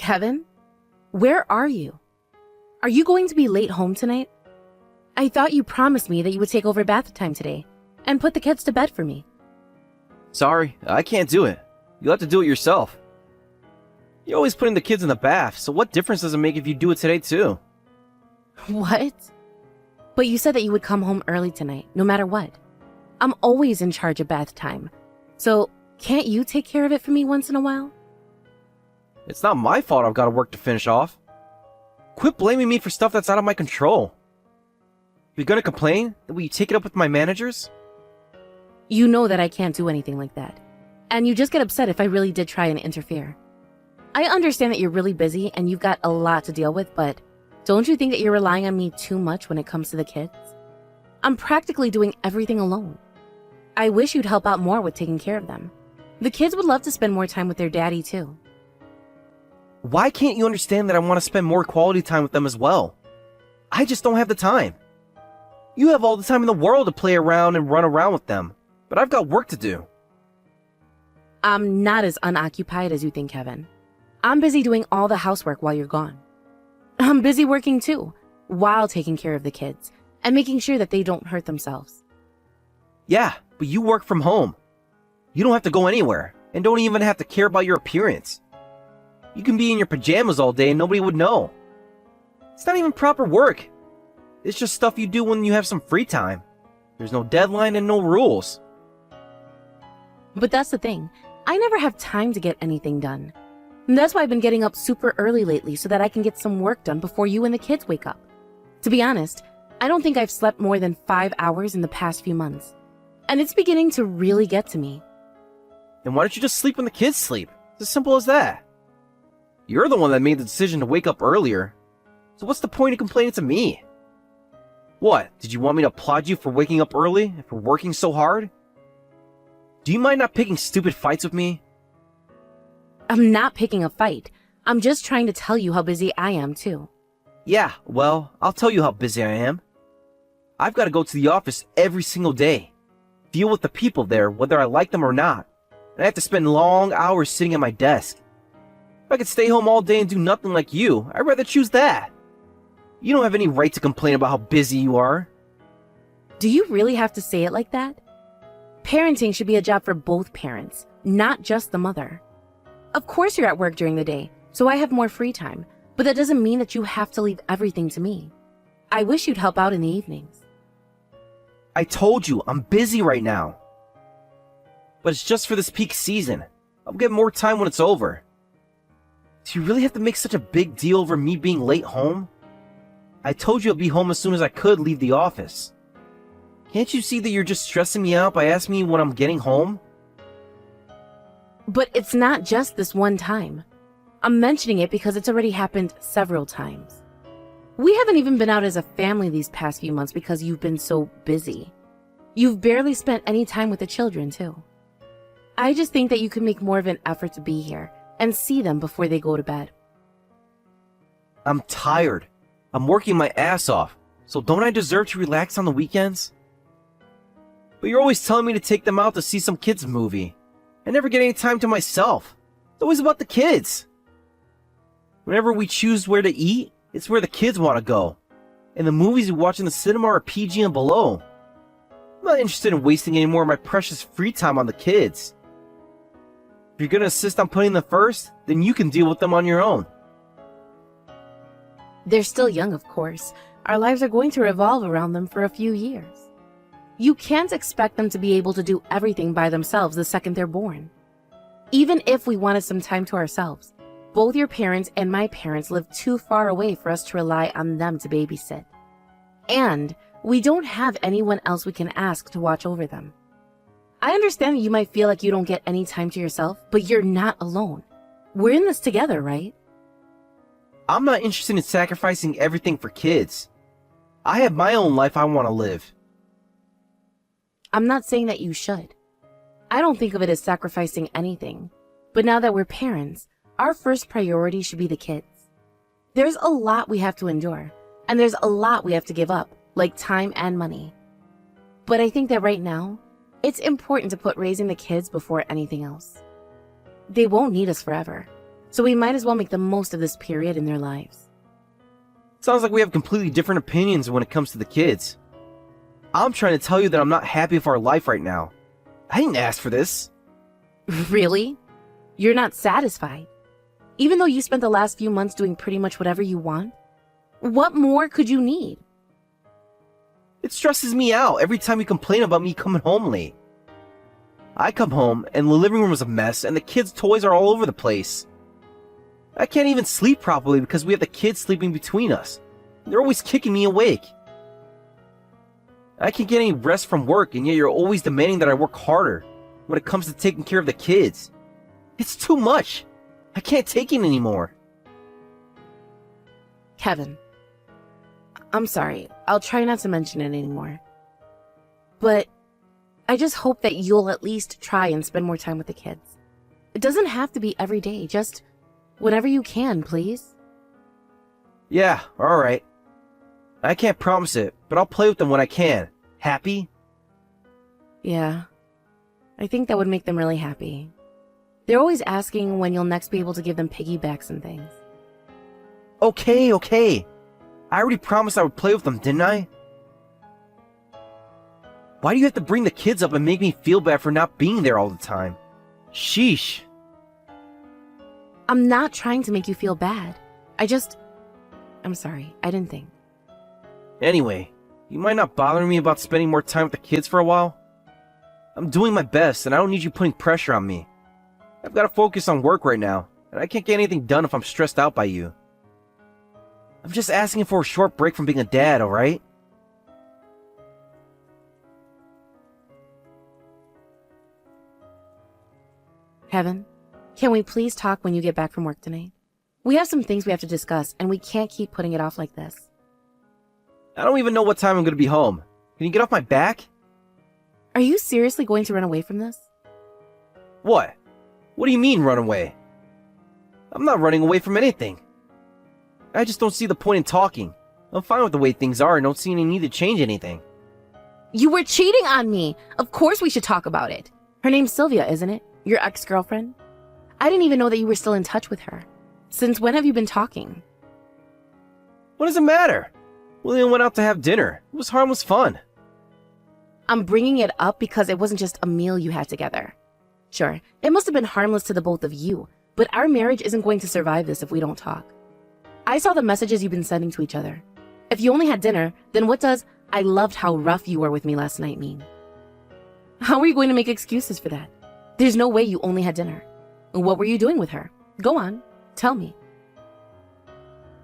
Kevin, where are you? Are you going to be late home tonight? I thought you promised me that you would take over bath time today and put the kids to bed for me. Sorry, I can't do it. You'll have to do it yourself. You're always putting the kids in the bath, so what difference does it make if you do it today too? What? But you said that you would come home early tonight, no matter what. I'm always in charge of bath time, so can't you take care of it for me once in a while? It's not my fault I've got work to finish off. Quit blaming me for stuff that's out of my control. If you're gonna complain, then will you take it up with my managers? You know that I can't do anything like that, and you just get upset if I really did try and interfere. I understand that you're really busy and you've got a lot to deal with, but don't you think that you're relying on me too much when it comes to the kids? I'm practically doing everything alone. I wish you'd help out more with taking care of them. The kids would love to spend more time with their daddy too. Why can't you understand that I want to spend more quality time with them as well? I just don't have the time. You have all the time in the world to play around and run around with them, but I've got work to do. I'm not as unoccupied as you think, Kevin. I'm busy doing all the housework while you're gone. I'm busy working too, while taking care of the kids and making sure that they don't hurt themselves. Yeah, but you work from home. You don't have to go anywhere, and don't even have to care about your appearance. You can be in your pajamas all day and nobody would know. It's not even proper work. It's just stuff you do when you have some free time. There's no deadline and no rules. But that's the thing. I never have time to get anything done. And that's why I've been getting up super early lately so that I can get some work done before you and the kids wake up. To be honest, I don't think I've slept more than 5 hours in the past few months. And it's beginning to really get to me. Then why don't you just sleep when the kids sleep? It's as simple as that. You're the one that made the decision to wake up earlier. So what's the point of complaining to me? What, did you want me to applaud you for waking up early and for working so hard? Do you mind not picking stupid fights with me? I'm not picking a fight. I'm just trying to tell you how busy I am too. Yeah, well, I'll tell you how busy I am. I've got to go to the office every single day. Deal with the people there whether I like them or not. And I have to spend long hours sitting at my desk. If I could stay home all day and do nothing like you, I'd rather choose that. You don't have any right to complain about how busy you are. Do you really have to say it like that? Parenting should be a job for both parents, not just the mother. Of course you're at work during the day, so I have more free time, but that doesn't mean that you have to leave everything to me. I wish you'd help out in the evenings. I told you, I'm busy right now. But it's just for this peak season. I'll get more time when it's over. Do you really have to make such a big deal over me being late home? I told you I'd be home as soon as I could leave the office. Can't you see that you're just stressing me out by asking me when I'm getting home? But it's not just this one time. I'm mentioning it because it's already happened several times. We haven't even been out as a family these past few months because you've been so busy. You've barely spent any time with the children, too. I just think that you could make more of an effort to be here and see them before they go to bed. I'm tired. I'm working my ass off, so don't I deserve to relax on the weekends? But you're always telling me to take them out to see some kids' movie. I never get any time to myself. It's always about the kids. Whenever we choose where to eat, it's where the kids want to go. And the movies we watch in the cinema are PG and below. I'm not interested in wasting any more of my precious free time on the kids. If you're gonna insist on putting them first, then you can deal with them on your own. They're still young, of course. Our lives are going to revolve around them for a few years. You can't expect them to be able to do everything by themselves the second they're born. Even if we wanted some time to ourselves, both your parents and my parents live too far away for us to rely on them to babysit. And we don't have anyone else we can ask to watch over them. I understand that you might feel like you don't get any time to yourself, but you're not alone. We're in this together, right? I'm not interested in sacrificing everything for kids. I have my own life I want to live. I'm not saying that you should. I don't think of it as sacrificing anything. But now that we're parents, our first priority should be the kids. There's a lot we have to endure, and there's a lot we have to give up, like time and money. But I think that right now, it's important to put raising the kids before anything else. They won't need us forever. So we might as well make the most of this period in their lives. Sounds like we have completely different opinions when it comes to the kids. I'm trying to tell you that I'm not happy with our life right now. I didn't ask for this. Really? You're not satisfied? Even though you spent the last few months doing pretty much whatever you want? What more could you need? It stresses me out every time you complain about me coming home late. I come home and the living room is a mess and the kids' toys are all over the place. I can't even sleep properly because we have the kids sleeping between us. They're always kicking me awake. I can't get any rest from work, and yet you're always demanding that I work harder when it comes to taking care of the kids. It's too much. I can't take it anymore. Kevin, I'm sorry. I'll try not to mention it anymore. But I just hope that you'll at least try and spend more time with the kids. It doesn't have to be every day, just whenever you can, please. Yeah, alright. I can't promise it, but I'll play with them when I can. Happy? Yeah, I think that would make them really happy. They're always asking when you'll next be able to give them piggybacks and things. Okay. I already promised I would play with them, didn't I? Why do you have to bring the kids up and make me feel bad for not being there all the time? Sheesh. I'm not trying to make you feel bad. I'm sorry, I didn't think. Anyway, you might not bother me about spending more time with the kids for a while? I'm doing my best and I don't need you putting pressure on me. I've got to focus on work right now, and I can't get anything done if I'm stressed out by you. I'm just asking for a short break from being a dad, alright? Kevin, can we please talk when you get back from work tonight? We have some things we have to discuss, and we can't keep putting it off like this. I don't even know what time I'm going to be home. Can you get off my back? Are you seriously going to run away from this? What? What do you mean, run away? I'm not running away from anything. I just don't see the point in talking. I'm fine with the way things are and don't see any need to change anything. You were cheating on me! Of course we should talk about it. Her name's Sylvia, isn't it? Your ex-girlfriend? I didn't even know that you were still in touch with her. Since when have you been talking? What does it matter? We only went out to have dinner. It was harmless fun. I'm bringing it up because it wasn't just a meal you had together. Sure, it must have been harmless to the both of you, but our marriage isn't going to survive this if we don't talk. I saw the messages you've been sending to each other. If you only had dinner, then what does "I loved how rough you were with me last night" mean? How are you going to make excuses for that? There's no way you only had dinner. What were you doing with her? Go on, tell me.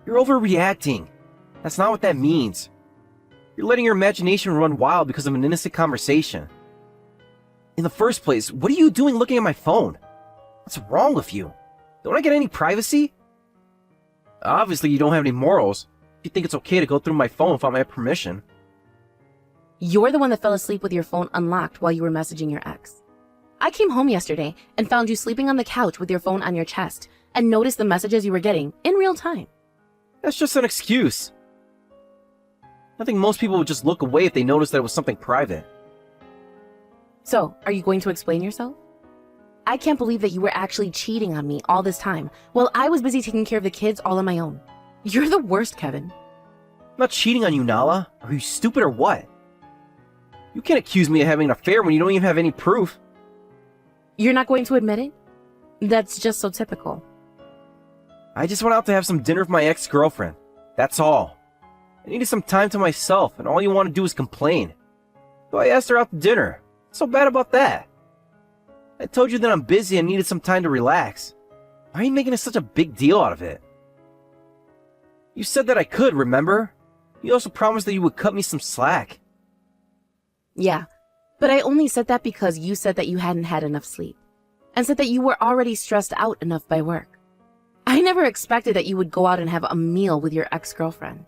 You're overreacting. That's not what that means. You're letting your imagination run wild because of an innocent conversation. In the first place, what are you doing looking at my phone? What's wrong with you? Don't I get any privacy? Obviously, you don't have any morals. You think it's okay to go through my phone without my permission. You're the one that fell asleep with your phone unlocked while you were messaging your ex. I came home yesterday and found you sleeping on the couch with your phone on your chest and noticed the messages you were getting in real time. That's just an excuse. I think most people would just look away if they noticed that it was something private. So, are you going to explain yourself? I can't believe that you were actually cheating on me all this time while I was busy taking care of the kids all on my own. You're the worst, Kevin. I'm not cheating on you, Nala. Are you stupid or what? You can't accuse me of having an affair when you don't even have any proof. You're not going to admit it? That's just so typical. I just went out to have some dinner with my ex-girlfriend. That's all. I needed some time to myself, and all you want to do is complain. So I asked her out to dinner. What's so bad about that? I told you that I'm busy and needed some time to relax. Why are you making such a big deal out of it? You said that I could, remember? You also promised that you would cut me some slack. Yeah, but I only said that because you said that you hadn't had enough sleep, and said that you were already stressed out enough by work. I never expected that you would go out and have a meal with your ex-girlfriend.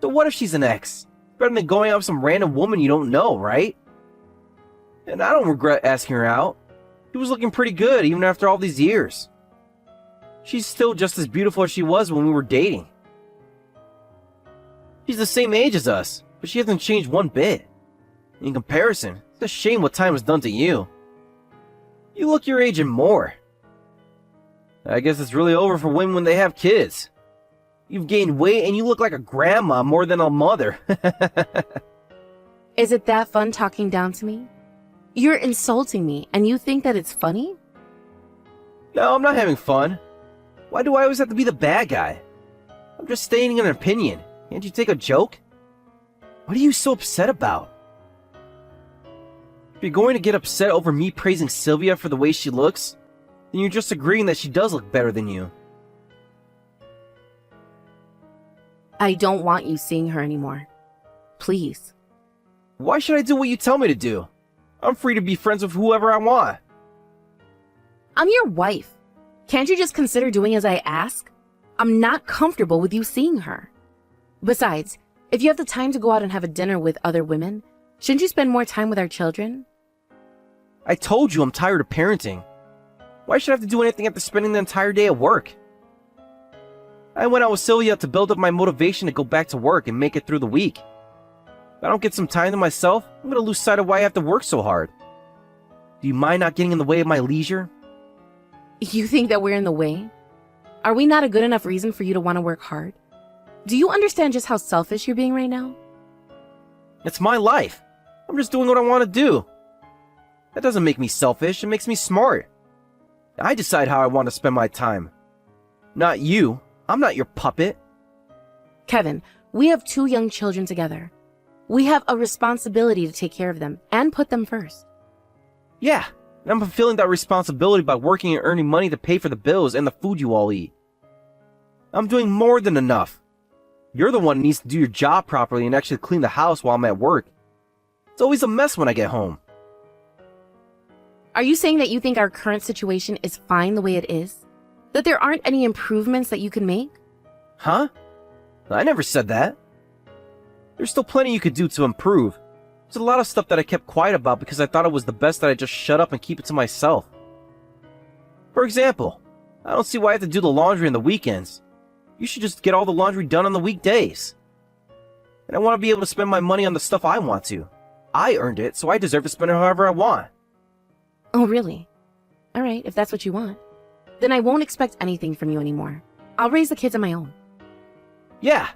So what if she's an ex? Better than going out with some random woman you don't know, right? And I don't regret asking her out. She was looking pretty good even after all these years. She's still just as beautiful as she was when we were dating. She's the same age as us, but she hasn't changed one bit. In comparison, it's a shame what time has done to you. You look your age and more. I guess it's really over for women when they have kids. You've gained weight and you look like a grandma more than a mother. Is it that fun talking down to me? You're insulting me and you think that it's funny? No, I'm not having fun. Why do I always have to be the bad guy? I'm just stating an opinion. Can't you take a joke? What are you so upset about? If you're going to get upset over me praising Sylvia for the way she looks, then you're just agreeing that she does look better than you. I don't want you seeing her anymore. Please. Why should I do what you tell me to do? I'm free to be friends with whoever I want. I'm your wife. Can't you just consider doing as I ask? I'm not comfortable with you seeing her. Besides, if you have the time to go out and have a dinner with other women, shouldn't you spend more time with our children? I told you I'm tired of parenting. Why should I have to do anything after spending the entire day at work? I went out with Sylvia to build up my motivation to go back to work and make it through the week. If I don't get some time to myself, I'm going to lose sight of why I have to work so hard. Do you mind not getting in the way of my leisure? You think that we're in the way? Are we not a good enough reason for you to want to work hard? Do you understand just how selfish you're being right now? It's my life. I'm just doing what I want to do. That doesn't make me selfish, it makes me smart. I decide how I want to spend my time. Not you. I'm not your puppet. Kevin, we have 2 young children together. We have a responsibility to take care of them and put them first. Yeah, and I'm fulfilling that responsibility by working and earning money to pay for the bills and the food you all eat. I'm doing more than enough. You're the one who needs to do your job properly and actually clean the house while I'm at work. It's always a mess when I get home. Are you saying that you think our current situation is fine the way it is? That there aren't any improvements that you can make? Huh? I never said that. There's still plenty you could do to improve. There's a lot of stuff that I kept quiet about because I thought it was the best that I just shut up and keep it to myself. For example, I don't see why I have to do the laundry on the weekends. You should just get all the laundry done on the weekdays. And I want to be able to spend my money on the stuff I want to. I earned it, so I deserve to spend it however I want. Oh, really? All right, if that's what you want. Then I won't expect anything from you anymore. I'll raise the kids on my own. Yeah,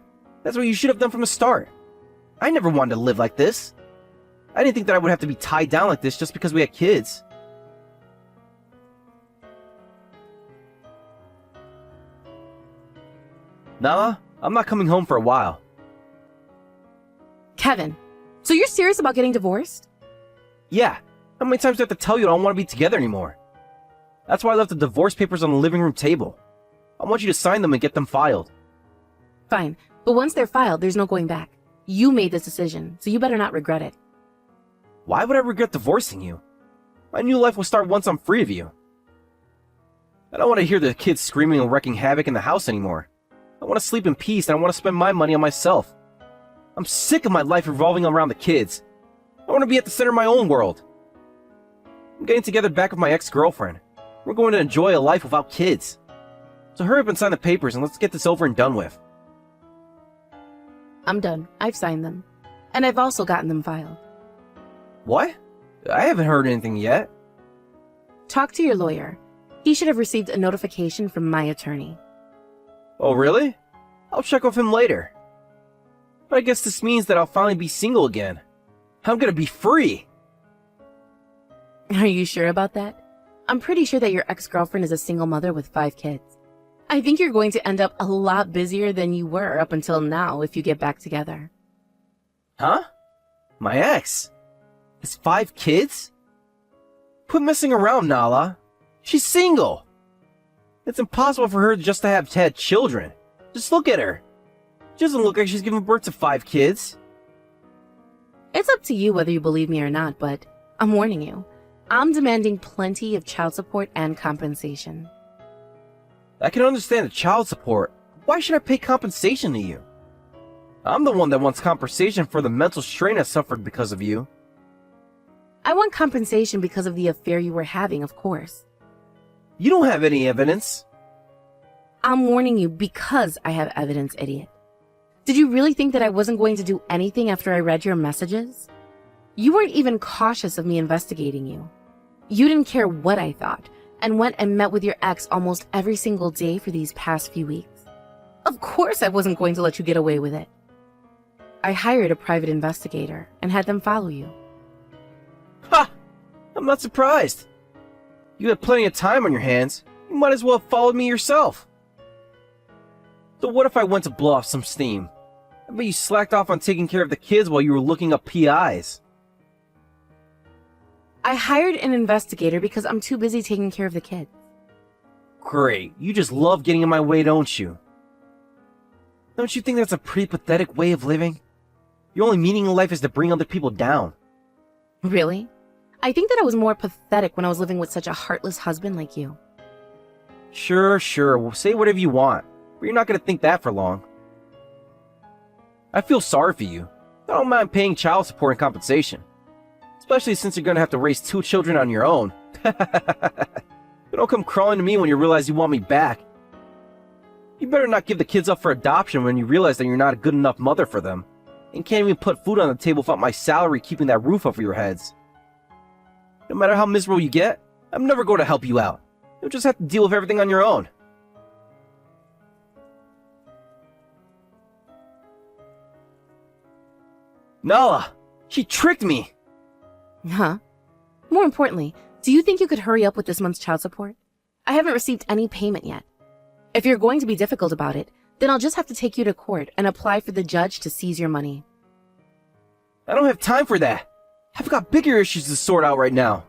that's what you should have done from the start. I never wanted to live like this. I didn't think that I would have to be tied down like this just because we had kids. Nala, I'm not coming home for a while. Kevin, so you're serious about getting divorced? Yeah, how many times do I have to tell you I don't want to be together anymore? That's why I left the divorce papers on the living room table. I want you to sign them and get them filed. Fine, but once they're filed, there's no going back. You made this decision, so you better not regret it. Why would I regret divorcing you? My new life will start once I'm free of you. I don't want to hear the kids screaming and wreaking havoc in the house anymore. I want to sleep in peace and I want to spend my money on myself. I'm sick of my life revolving around the kids. I want to be at the center of my own world. I'm getting together back with my ex-girlfriend. We're going to enjoy a life without kids. So hurry up and sign the papers and let's get this over and done with. I'm done. I've signed them. And I've also gotten them filed. What? I haven't heard anything yet. Talk to your lawyer. He should have received a notification from my attorney. Oh, really? I'll check with him later. But I guess this means that I'll finally be single again. I'm gonna be free! Are you sure about that? I'm pretty sure that your ex-girlfriend is a single mother with 5 kids. I think you're going to end up a lot busier than you were up until now if you get back together. Huh? My ex? Has 5 kids? Quit messing around, Nala. She's single. It's impossible for her just to have had children. Just look at her. She doesn't look like she's given birth to 5 kids. It's up to you whether you believe me or not, but I'm warning you. I'm demanding plenty of child support and compensation. I can understand the child support. Why should I pay compensation to you? I'm the one that wants compensation for the mental strain I suffered because of you. I want compensation because of the affair you were having, of course. You don't have any evidence. I'm warning you because I have evidence, idiot. Did you really think that I wasn't going to do anything after I read your messages? You weren't even cautious of me investigating you. You didn't care what I thought. and went and met with your ex almost every single day for these past few weeks. Of course I wasn't going to let you get away with it. I hired a private investigator and had them follow you. Ha! I'm not surprised. You had plenty of time on your hands. You might as well have followed me yourself. So what if I went to blow off some steam? I bet you slacked off on taking care of the kids while you were looking up PIs. I hired an investigator because I'm too busy taking care of the kids. Great, you just love getting in my way, don't you? Don't you think that's a pretty pathetic way of living? Your only meaning in life is to bring other people down. Really? I think that I was more pathetic when I was living with such a heartless husband like you. Sure, well, say whatever you want, but you're not going to think that for long. I feel sorry for you. I don't mind paying child support and compensation. Especially since you're going to have to raise 2 children on your own. But don't come crawling to me when you realize you want me back. You better not give the kids up for adoption when you realize that you're not a good enough mother for them, and can't even put food on the table without my salary keeping that roof over your heads. No matter how miserable you get, I'm never going to help you out. You'll just have to deal with everything on your own. Nala! She tricked me! Huh? More importantly, do you think you could hurry up with this month's child support? I haven't received any payment yet. If you're going to be difficult about it, then I'll just have to take you to court and apply for the judge to seize your money. I don't have time for that. I've got bigger issues to sort out right now.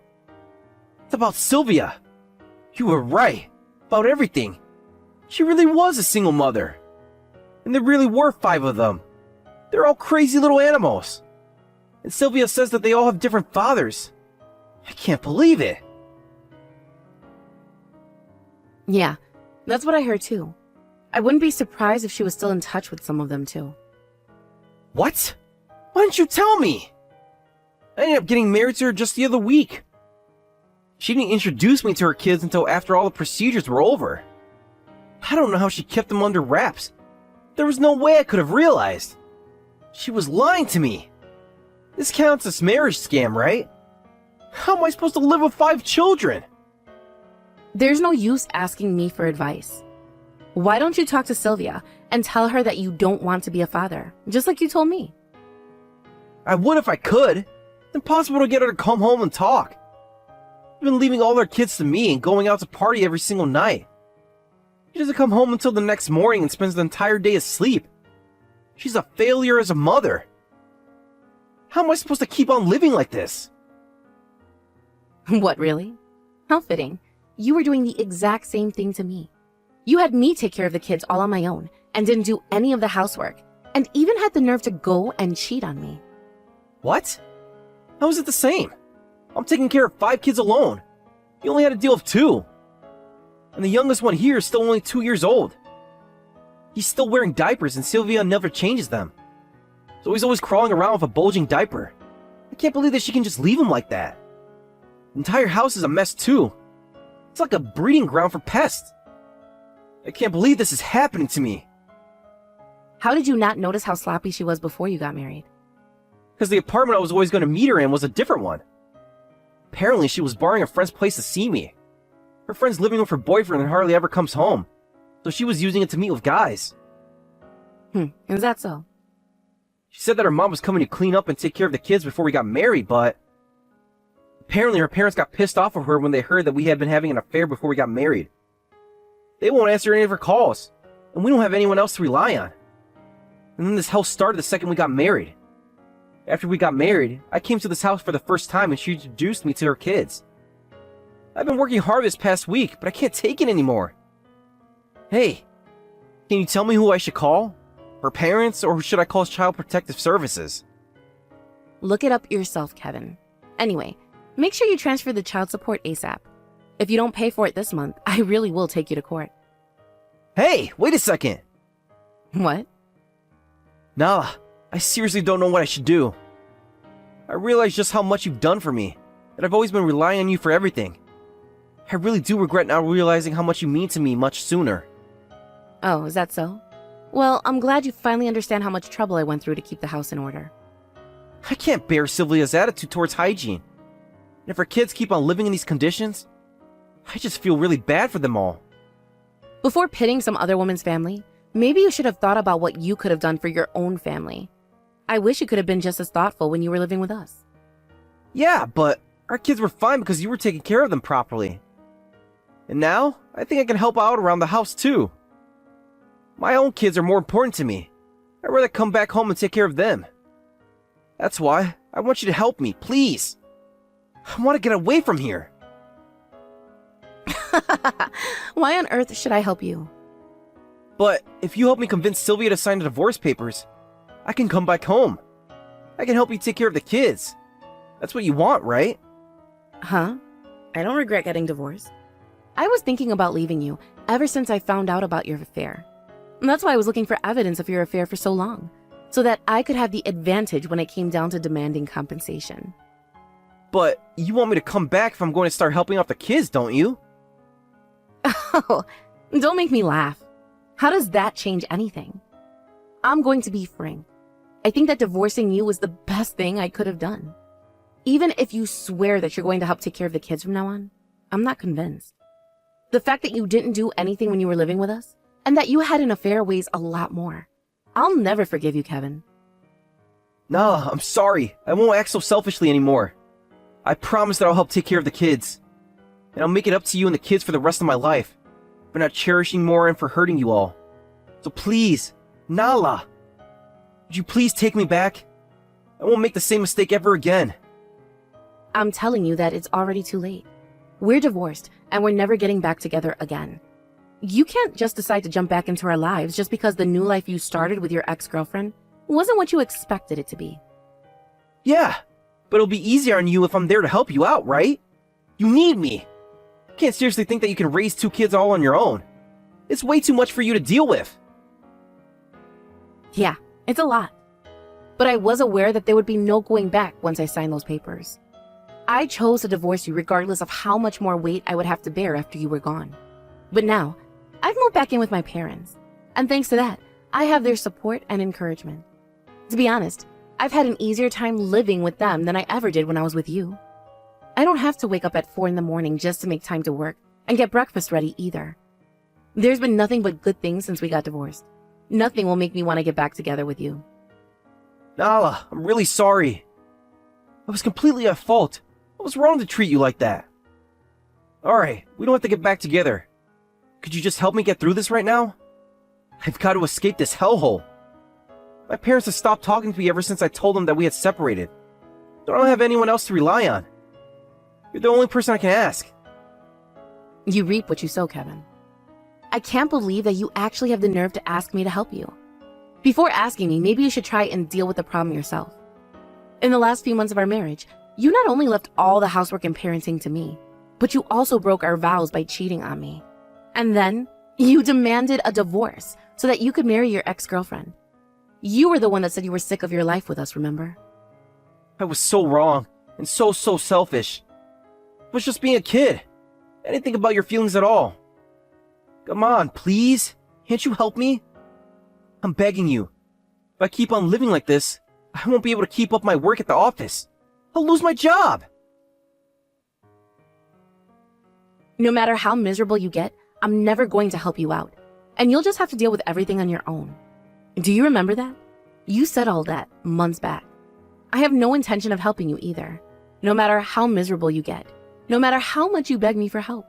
It's about Sylvia. You were right. About everything. She really was a single mother. And there really were 5 of them. They're all crazy little animals. And Sylvia says that they all have different fathers. I can't believe it. Yeah, that's what I heard too. I wouldn't be surprised if she was still in touch with some of them too. What? Why didn't you tell me? I ended up getting married to her just the other week. She didn't introduce me to her kids until after all the procedures were over. I don't know how she kept them under wraps. There was no way I could have realized. She was lying to me. This counts as marriage scam, right? How am I supposed to live with 5 children? There's no use asking me for advice. Why don't you talk to Sylvia and tell her that you don't want to be a father, just like you told me? I would if I could. It's impossible to get her to come home and talk. She's been leaving all their kids to me and going out to party every single night. She doesn't come home until the next morning and spends the entire day asleep. She's a failure as a mother. How am I supposed to keep on living like this? What, really? How fitting. You were doing the exact same thing to me. You had me take care of the kids all on my own and didn't do any of the housework, and even had the nerve to go and cheat on me. What? How is it the same? I'm taking care of 5 kids alone. You only had to deal with 2. And the youngest one here is still only 2 years old. He's still wearing diapers and Sylvia never changes them. So he's always crawling around with a bulging diaper. I can't believe that she can just leave him like that. The entire house is a mess too. It's like a breeding ground for pests. I can't believe this is happening to me. How did you not notice how sloppy she was before you got married? Because the apartment I was always going to meet her in was a different one. Apparently she was borrowing a friend's place to see me. Her friend's living with her boyfriend and hardly ever comes home. So she was using it to meet with guys. Is that so? She said that her mom was coming to clean up and take care of the kids before we got married, but apparently her parents got pissed off of her when they heard that we had been having an affair before we got married. They won't answer any of her calls, and we don't have anyone else to rely on. And then this hell started the second we got married. After we got married, I came to this house for the first time and she introduced me to her kids. I've been working hard this past week, but I can't take it anymore. Hey, can you tell me who I should call? Her parents, or should I call Child Protective Services? Look it up yourself, Kevin. Anyway, make sure you transfer the child support ASAP. If you don't pay for it this month, I really will take you to court. Hey, wait a second! What? Nala, I seriously don't know what I should do. I realize just how much you've done for me, that I've always been relying on you for everything. I really do regret now realizing how much you mean to me much sooner. Oh, is that so? Well, I'm glad you finally understand how much trouble I went through to keep the house in order. I can't bear Sylvia's attitude towards hygiene. And if her kids keep on living in these conditions, I just feel really bad for them all. Before pitting some other woman's family, maybe you should have thought about what you could have done for your own family. I wish you could have been just as thoughtful when you were living with us. Yeah, but our kids were fine because you were taking care of them properly. And now, I think I can help out around the house too. My own kids are more important to me. I'd rather come back home and take care of them. That's why I want you to help me, please. I want to get away from here. Why on earth should I help you? But if you help me convince Sylvia to sign the divorce papers, I can come back home. I can help you take care of the kids. That's what you want, right? Huh? I don't regret getting divorced. I was thinking about leaving you ever since I found out about your affair. And that's why I was looking for evidence of your affair for so long, so that I could have the advantage when it came down to demanding compensation. But you want me to come back if I'm going to start helping out the kids, don't you? Oh, don't make me laugh. How does that change anything? I'm going to be frank. I think that divorcing you was the best thing I could have done. Even if you swear that you're going to help take care of the kids from now on, I'm not convinced. The fact that you didn't do anything when you were living with us, and that you had an affair weighs a lot more. I'll never forgive you, Kevin. Nah, I'm sorry. I won't act so selfishly anymore. I promise that I'll help take care of the kids. And I'll make it up to you and the kids for the rest of my life, for not cherishing more and for hurting you all. So please, Nala, would you please take me back? I won't make the same mistake ever again. I'm telling you that it's already too late. We're divorced, and we're never getting back together again. You can't just decide to jump back into our lives just because the new life you started with your ex-girlfriend wasn't what you expected it to be. Yeah, but it'll be easier on you if I'm there to help you out, right? You need me. I can't seriously think that you can raise 2 kids all on your own. It's way too much for you to deal with. Yeah, it's a lot. But I was aware that there would be no going back once I signed those papers. I chose to divorce you regardless of how much more weight I would have to bear after you were gone. But now, I've moved back in with my parents, and thanks to that, I have their support and encouragement. To be honest, I've had an easier time living with them than I ever did when I was with you. I don't have to wake up at 4 in the morning just to make time to work and get breakfast ready either. There's been nothing but good things since we got divorced. Nothing will make me want to get back together with you. Nala, I'm really sorry. I was completely at fault. I was wrong to treat you like that. Alright, we don't have to get back together. Could you just help me get through this right now? I've got to escape this hellhole. My parents have stopped talking to me ever since I told them that we had separated. I don't have anyone else to rely on. You're the only person I can ask. You reap what you sow, Kevin. I can't believe that you actually have the nerve to ask me to help you. Before asking me, maybe you should try and deal with the problem yourself. In the last few months of our marriage, you not only left all the housework and parenting to me, but you also broke our vows by cheating on me. And then, you demanded a divorce so that you could marry your ex-girlfriend. You were the one that said you were sick of your life with us, remember? I was so wrong, and so selfish. I was just being a kid. I didn't think about your feelings at all. Come on, please? Can't you help me? I'm begging you. If I keep on living like this, I won't be able to keep up my work at the office. I'll lose my job. No matter how miserable you get, I'm never going to help you out. And you'll just have to deal with everything on your own. Do you remember that? You said all that months back. I have no intention of helping you either. No matter how miserable you get. No matter how much you beg me for help.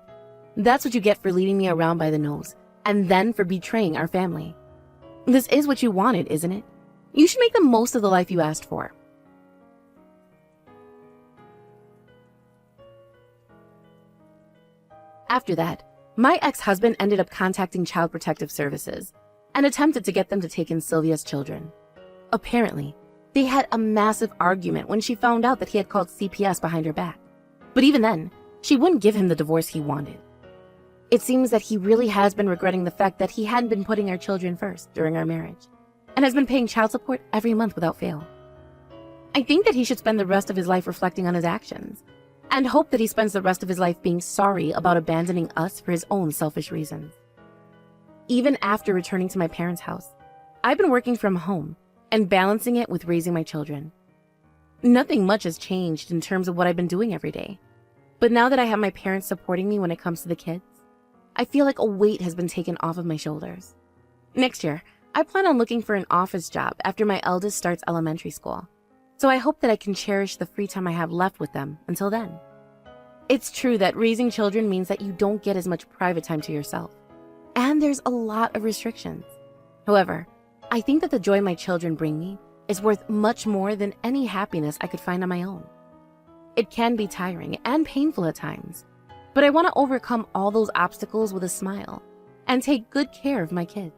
That's what you get for leading me around by the nose. And then for betraying our family. This is what you wanted, isn't it? You should make the most of the life you asked for. After that, my ex-husband ended up contacting Child Protective Services and attempted to get them to take in Sylvia's children. Apparently, they had a massive argument when she found out that he had called CPS behind her back. But even then, she wouldn't give him the divorce he wanted. It seems that he really has been regretting the fact that he hadn't been putting our children first during our marriage, and has been paying child support every month without fail. I think that he should spend the rest of his life reflecting on his actions, and hope that he spends the rest of his life being sorry about abandoning us for his own selfish reasons. Even after returning to my parents' house, I've been working from home and balancing it with raising my children. Nothing much has changed in terms of what I've been doing every day. But now that I have my parents supporting me when it comes to the kids, I feel like a weight has been taken off of my shoulders. Next year, I plan on looking for an office job after my eldest starts elementary school, so I hope that I can cherish the free time I have left with them until then. It's true that raising children means that you don't get as much private time to yourself, and there's a lot of restrictions. However, I think that the joy my children bring me is worth much more than any happiness I could find on my own. It can be tiring and painful at times, but I want to overcome all those obstacles with a smile and take good care of my kids.